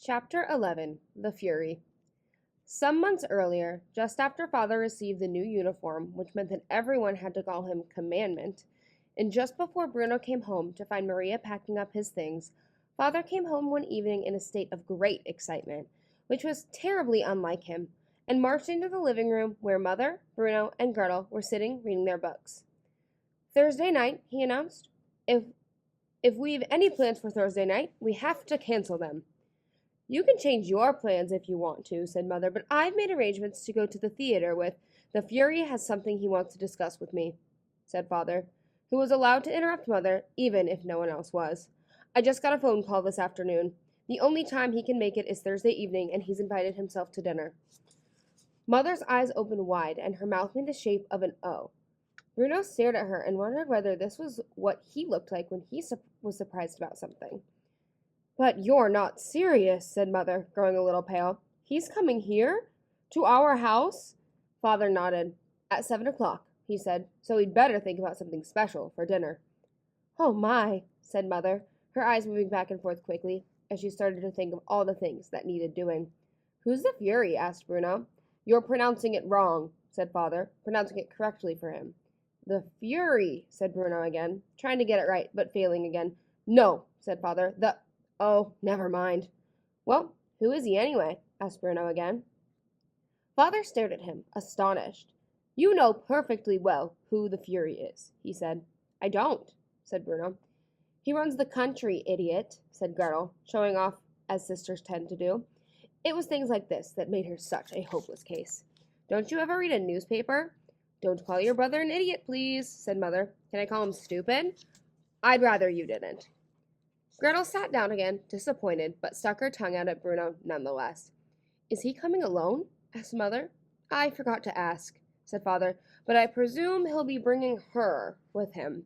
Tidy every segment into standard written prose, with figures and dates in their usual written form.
Chapter 11 The Fury. Some months earlier, just after Father received the new uniform, which meant that everyone had to call him Commandment, and just before Bruno came home to find Maria packing up his things, Father came home one evening in a state of great excitement, which was terribly unlike him, and marched into the living room where Mother, Bruno, and Gretel were sitting reading their books. Thursday night, he announced. If we've any plans for Thursday night, we have to cancel them. You can change your plans if you want to, said Mother, but I've made arrangements to go to the theater with the Fury has something he wants to discuss with me, said Father, who was allowed to interrupt Mother, even if no one else was. I just got a phone call this afternoon. The only time he can make it is Thursday evening, and he's invited himself to dinner. Mother's eyes opened wide, and her mouth made the shape of an O. Bruno stared at her and wondered whether this was what he looked like when he was surprised about something. But you're not serious, said Mother, growing a little pale. He's coming here? To our house? Father nodded. At 7 o'clock, he said, so we'd better think about something special for dinner. Oh my, said Mother, her eyes moving back and forth quickly, as she started to think of all the things that needed doing. Who's the Fury? Asked Bruno. You're pronouncing it wrong, said Father, pronouncing it correctly for him. The Fury, said Bruno again, trying to get it right, but failing again. No, said Father, Oh, never mind. Well, who is he anyway? Asked Bruno again. Father stared at him, astonished. You know perfectly well who the Fury is, he said. I don't, said Bruno. He runs the country, idiot, said Gretel, showing off as sisters tend to do. It was things like this that made her such a hopeless case. Don't you ever read a newspaper? Don't call your brother an idiot, please, said Mother. Can I call him stupid? I'd rather you didn't. Gretel sat down again, disappointed, but stuck her tongue out at Bruno nonetheless. Is he coming alone? Asked Mother. I forgot to ask, said Father, but I presume he'll be bringing her with him.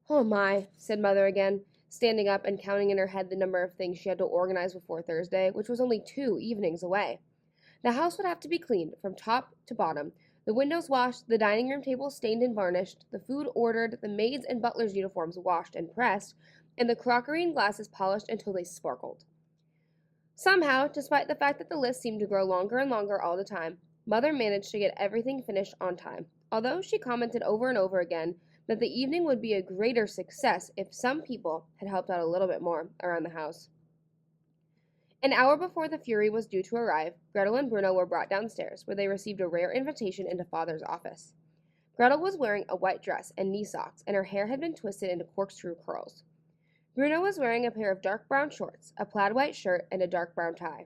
Oh my, said Mother again, standing up and counting in her head the number of things she had to organize before Thursday, which was only 2 evenings away. The house would have to be cleaned from top to bottom, the windows washed, the dining room table stained and varnished, the food ordered, the maids' and butlers' uniforms washed and pressed, and the crockery and glasses polished until they sparkled. Somehow, despite the fact that the list seemed to grow longer and longer all the time, Mother managed to get everything finished on time, although she commented over and over again that the evening would be a greater success if some people had helped out a little bit more around the house. An hour before the Fury was due to arrive, Gretel and Bruno were brought downstairs, where they received a rare invitation into Father's office. Gretel was wearing a white dress and knee socks, and her hair had been twisted into corkscrew curls. Bruno was wearing a pair of dark brown shorts, a plaid white shirt, and a dark brown tie.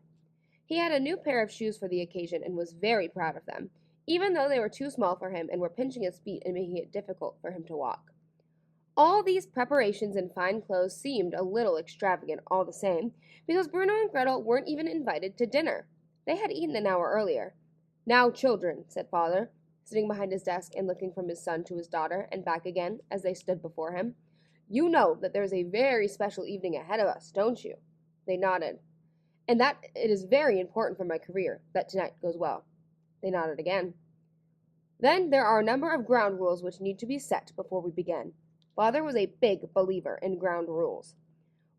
He had a new pair of shoes for the occasion and was very proud of them, even though they were too small for him and were pinching his feet and making it difficult for him to walk. All these preparations and fine clothes seemed a little extravagant all the same, because Bruno and Gretel weren't even invited to dinner. They had eaten an hour earlier. Now, children, said Father, sitting behind his desk and looking from his son to his daughter and back again as they stood before him. You know that there's a very special evening ahead of us, don't you? They nodded. And that it is very important for my career that tonight goes well. They nodded again. Then there are a number of ground rules which need to be set before we begin. Father was a big believer in ground rules.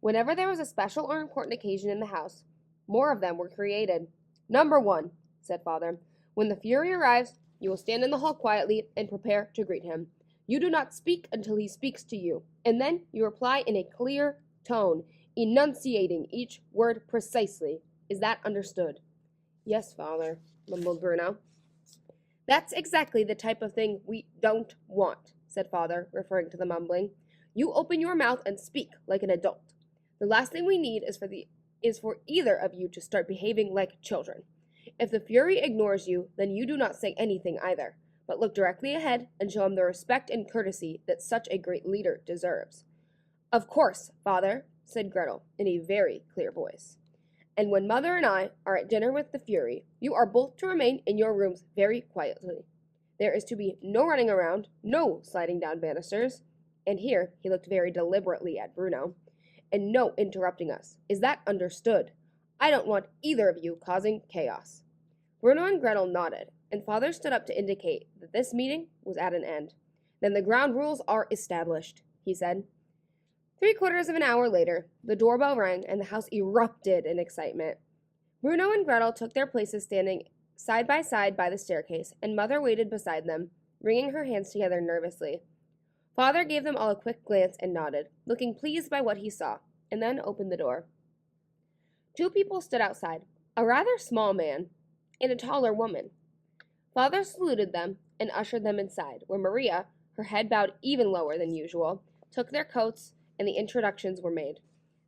Whenever there was a special or important occasion in the house, more of them were created. Number 1, said Father, when the Fury arrives, you will stand in the hall quietly and prepare to greet him. You do not speak until he speaks to you, and then you reply in a clear tone, enunciating each word precisely. Is that understood? Yes, Father, mumbled Bruno. That's exactly the type of thing we don't want, said Father, referring to the mumbling. You open your mouth and speak like an adult. The last thing we need is for either of you to start behaving like children. If the Fury ignores you, then you do not say anything either, but look directly ahead and show him the respect and courtesy that such a great leader deserves. Of course, Father, said Gretel in a very clear voice. And when Mother and I are at dinner with the Fury, you are both to remain in your rooms very quietly. There is to be no running around, no sliding down banisters, and here he looked very deliberately at Bruno, and no interrupting us. Is that understood? I don't want either of you causing chaos. Bruno and Gretel nodded, and Father stood up to indicate that this meeting was at an end. Then the ground rules are established, he said. 3/4 of an hour later, the doorbell rang and the house erupted in excitement. Bruno and Gretel took their places standing side by the staircase, and Mother waited beside them, wringing her hands together nervously. Father gave them all a quick glance and nodded, looking pleased by what he saw, and then opened the door. 2 people stood outside, a rather small man and a taller woman. Father saluted them and ushered them inside, where Maria, her head bowed even lower than usual, took their coats and the introductions were made.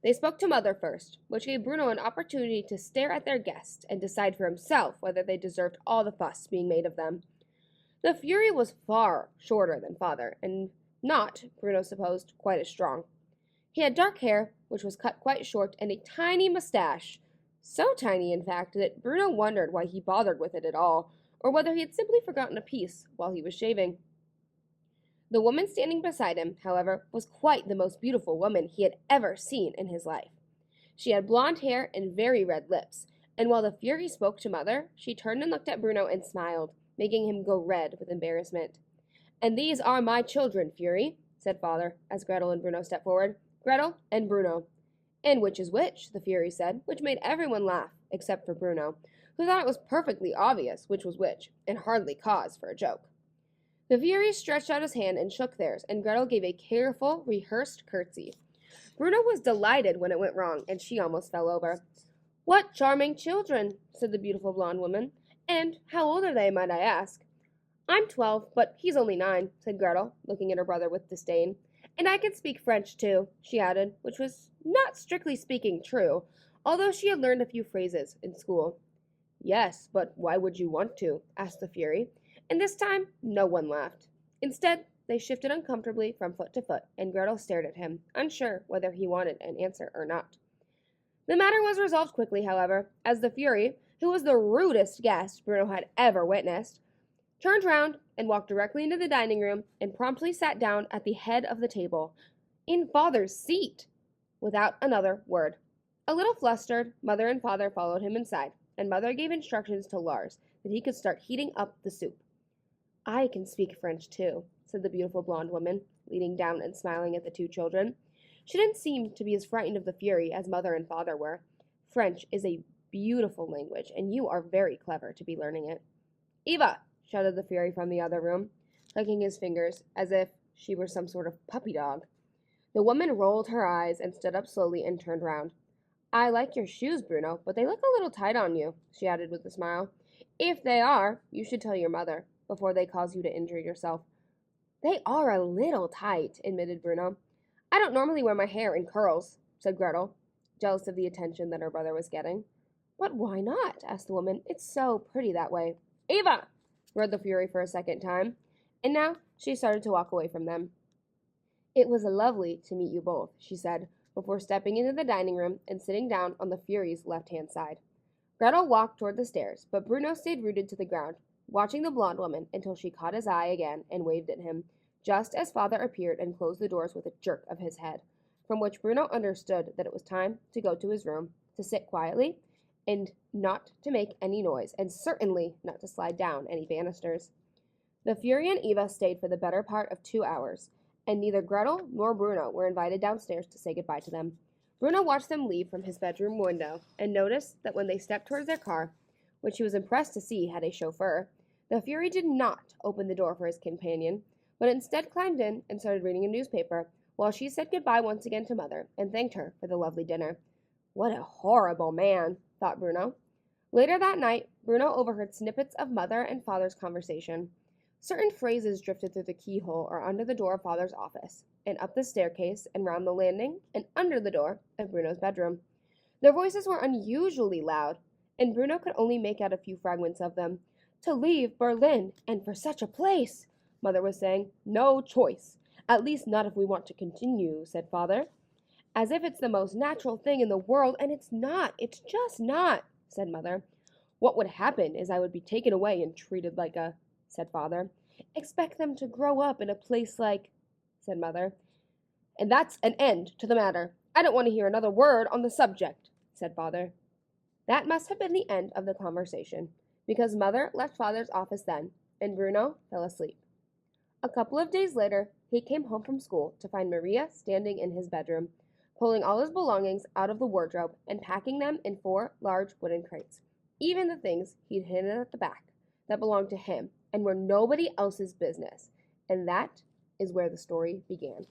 They spoke to Mother first, which gave Bruno an opportunity to stare at their guest and decide for himself whether they deserved all the fuss being made of them. The Fury was far shorter than Father, and not, Bruno supposed, quite as strong. He had dark hair, which was cut quite short, and a tiny mustache, so tiny, in fact, that Bruno wondered why he bothered with it at all, or whether he had simply forgotten a piece while he was shaving. The woman standing beside him, however, was quite the most beautiful woman he had ever seen in his life. She had blonde hair and very red lips, and while the Fury spoke to Mother, she turned and looked at Bruno and smiled, making him go red with embarrassment. "And these are my children, Fury," said Father, as Gretel and Bruno stepped forward. "Gretel and Bruno." "And which is which?" the Fury said, which made everyone laugh, except for Bruno, who thought it was perfectly obvious which was which, and hardly cause for a joke. The Fury stretched out his hand and shook theirs, and Gretel gave a careful, rehearsed curtsy. Bruno was delighted when it went wrong, and she almost fell over. "What charming children," said the beautiful blonde woman. "And how old are they, might I ask?" "I'm 12, but he's only 9, said Gretel, looking at her brother with disdain. "And I can speak French, too," she added, which was not strictly speaking true, although she had learned a few phrases in school. "Yes, but why would you want to?" asked the Fury, and this time no one laughed. Instead, they shifted uncomfortably from foot to foot, and Gretel stared at him, unsure whether he wanted an answer or not. The matter was resolved quickly, however, as the Fury, who was the rudest guest Bruno had ever witnessed, turned round and walked directly into the dining room and promptly sat down at the head of the table, in Father's seat, without another word. A little flustered, Mother and Father followed him inside, and Mother gave instructions to Lars that he could start heating up the soup. "I can speak French, too," said the beautiful blonde woman, leaning down and smiling at the 2 children. She didn't seem to be as frightened of the Fury as Mother and Father were. "French is a beautiful language, and you are very clever to be learning it." "Eva!" shouted the Fury from the other room, clicking his fingers as if she were some sort of puppy dog. The woman rolled her eyes and stood up slowly and turned round. "I like your shoes, Bruno, but they look a little tight on you," she added with a smile. "If they are, you should tell your mother, before they cause you to injure yourself." "They are a little tight," admitted Bruno. "I don't normally wear my hair in curls," said Gretel, jealous of the attention that her brother was getting. "But why not?" asked the woman. "It's so pretty that way." "Eva!" roared the Fury for a second time, and now she started to walk away from them. "It was lovely to meet you both," she said, before stepping into the dining room and sitting down on the Fury's left-hand side. Gretel walked toward the stairs, but Bruno stayed rooted to the ground, watching the blonde woman until she caught his eye again and waved at him, just as Father appeared and closed the doors with a jerk of his head, from which Bruno understood that it was time to go to his room, to sit quietly, and not to make any noise, and certainly not to slide down any banisters. The Fury and Eva stayed for the better part of 2 hours, and neither Gretel nor Bruno were invited downstairs to say goodbye to them. Bruno watched them leave from his bedroom window and noticed that when they stepped towards their car, which he was impressed to see had a chauffeur, the Fury did not open the door for his companion, but instead climbed in and started reading a newspaper, while she said goodbye once again to Mother and thanked her for the lovely dinner. "What a horrible man," thought Bruno. Later that night, Bruno overheard snippets of Mother and Father's conversation. Certain phrases drifted through the keyhole or under the door of Father's office, and up the staircase, and round the landing, and under the door of Bruno's bedroom. Their voices were unusually loud, and Bruno could only make out a few fragments of them. "To leave Berlin, and for such a place," Mother was saying. "No choice. At least not if we want to continue," said Father. "As if it's the most natural thing in the world, and it's not. It's just not," said Mother. "What would happen is I would be taken away and treated like a," said Father. "Expect them to grow up in a place like," said Mother. "And that's an end to the matter. I don't want to hear another word on the subject," said Father. That must have been the end of the conversation, because Mother left Father's office then, and Bruno fell asleep. A couple of days later, he came home from school to find Maria standing in his bedroom, pulling all his belongings out of the wardrobe and packing them in 4 large wooden crates, even the things he'd hidden at the back that belonged to him and were nobody else's business. And that is where the story began.